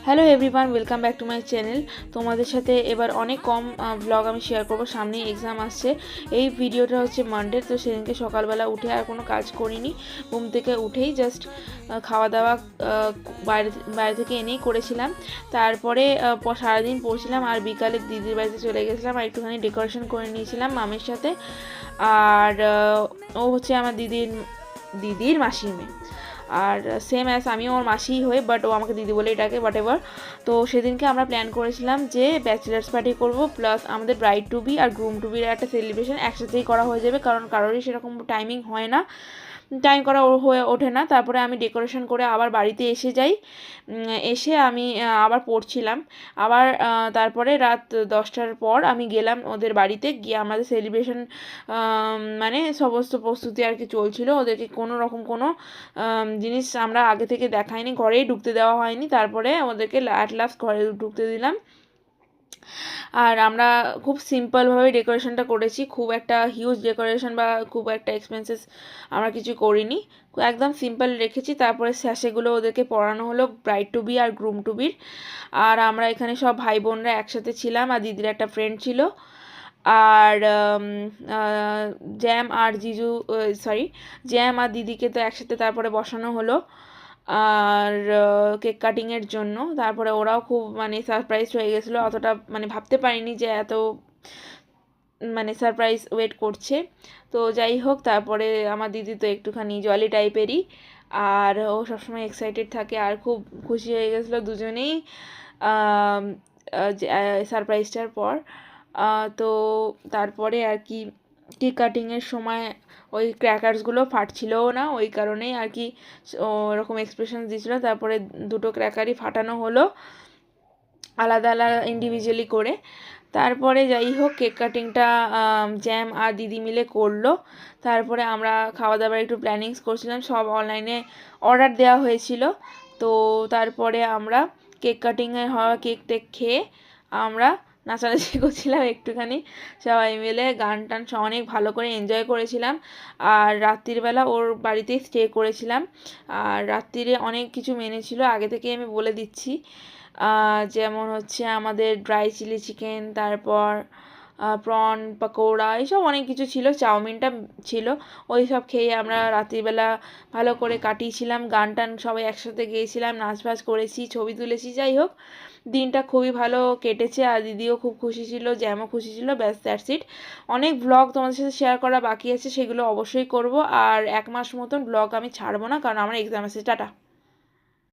Hello everyone, welcome back to my channel. তোমাদের সাথে এবার অনেক কম ব্লগ আমি শেয়ার করব। সামনেই এক্সাম আসছে। এই ভিডিওটা হচ্ছে মানডে, তো সেদিনকে সকালবেলা উঠে আর কোনো কাজ করিনি। ঘুম থেকে উঠেই জাস্ট খাওয়া দাওয়া বাইরে থেকে এনেই করেছিলাম। তারপরে সারাদিন পড়ছিলাম আর বিকালে দিদির বাড়িতে চলে গেছিলাম আর একটুখানি ডেকোরেশন করে নিয়েছিলাম মামের সাথে। আর ও হচ্ছে আমার দিদির মাসির মেয়ে, আর সেম অ্যাজ আমিও ওর মাসিই হই, বাট ও আমাকে দিদি বলেই ডাকে, হোয়াট এভার। তো সেদিনকে আমরা প্ল্যান করেছিলাম যে ব্যাচেলার্স পার্টি করব, প্লাস আমাদের ব্রাইড টু বি আর গ্রুম টু বির একটা সেলিব্রেশন একসাথেই করা হয়ে যাবে, কারণ কারোরই সেরকম টাইমিং হয় না, টাইম করা হয়ে ওঠে না। তারপরে আমি ডেকোরেশন করে আবার বাড়িতে এসে যাই। এসে আমি আবার পড়ছিলাম। আবার তারপরে রাত 10টার পর আমি গেলাম ওদের বাড়িতে, গিয়ে আমাদের সেলিব্রেশন মানে সমস্ত প্রস্তুতি আর কি চলছিল। ওদেরকে কোনো রকম কোনো জিনিস আমরা আগে থেকে দেখাইনি, ঘরেই ঢুকতে দেওয়া হয়নি। তারপরে ওদেরকে অ্যাট লাস্ট ঘরে ঢুকতে দিলাম। আর আমরা খুব সিম্পলভাবে ডেকোরেশনটা করেছি, খুব একটা হিউজ ডেকোরেশন বা খুব একটা এক্সপেন্সেস আমরা কিছু করিনি, একদম সিম্পল রেখেছি। তারপরে স্যাশেগুলো ওদেরকে পরানো হলো, ব্রাইড টু বি আর গ্রুম টু বির। আর আমরা এখানে সব ভাই বোনরা একসাথে ছিলাম, আর দিদির একটা ফ্রেন্ড ছিল। আর জ্যাম আর দিদিকে তো একসাথে তারপরে বসানো হলো আর কেক কাটিংয়ের জন্য। তারপরে ওরাও খুব মানে সারপ্রাইজ হয়ে গেছিলো, অতটা মানে ভাবতে পারিনি যে এত মানে সারপ্রাইজ ওয়েট করছে। তো যাই হোক, তারপরে আমার দিদি তো একটুখানি জলি টাইপেরই, আর ও সবসময় এক্সাইটেড থাকে আর খুব খুশি হয়ে গেছিলো দুজনেই সারপ্রাইজটার পর। তো তারপরে আর কি কেক কাটিংয়ের সময় ওই ক্র্যাকার্সগুলো ফাটছিলও না, ওই কারণেই আর কি ওরকম এক্সপ্রেশন দিয়েছিলো। তারপরে দুটো ক্র্যাকারই ফাটানো হলো আলাদা আলাদা ইন্ডিভিজুয়ালি করে। তারপরে যাই হোক, কেক কাটিংটা জ্যাম আর দিদি মিলে করলো। তারপরে আমরা খাওয়া দাওয়ার একটু প্ল্যানিংস করছিলাম, সব অনলাইনে অর্ডার দেওয়া হয়েছিল। তো তারপরে আমরা কেক কাটিংয়ে হওয়া কেক টেক খেয়ে আমরা নাচানাচি করছিলাম একটুখানি সবাই মিলে, গান টান অনেক ভালো করে এনজয় করেছিলাম। আর রাত্রিবেলা ওর বাড়িতেই স্টে করেছিলাম। আর রাত্রিরে অনেক কিছু মেনু ছিল, আগে থেকে আমি বলে দিচ্ছি। যেমন হচ্ছে আমাদের ড্রাই চিলি চিকেন, তারপর প্রন পকোড়া, এইসব অনেক কিছু ছিল, চাউমিনটা ছিল। ওই সব খেয়ে আমরা রাত্রিবেলা ভালো করে কাটিয়েছিলাম, গান টান সবাই একসাথে গেয়েছিলাম, নাচ বাজ করেছি, ছবি তুলেছি। যাই হোক, দিনটা খুবই ভালো কেটেছে আর দিদিও খুব খুশি ছিল, জ্যামও খুশি ছিল। ব্যাস, দ্যাটস ইট। অনেক ব্লগ তোমাদের সাথে শেয়ার করা বাকি আছে, সেগুলো অবশ্যই করব। আর 1 মাস মতন ব্লগ আমি ছাড়বো না, কারণ আমার এক্সাম আছে। টাটা।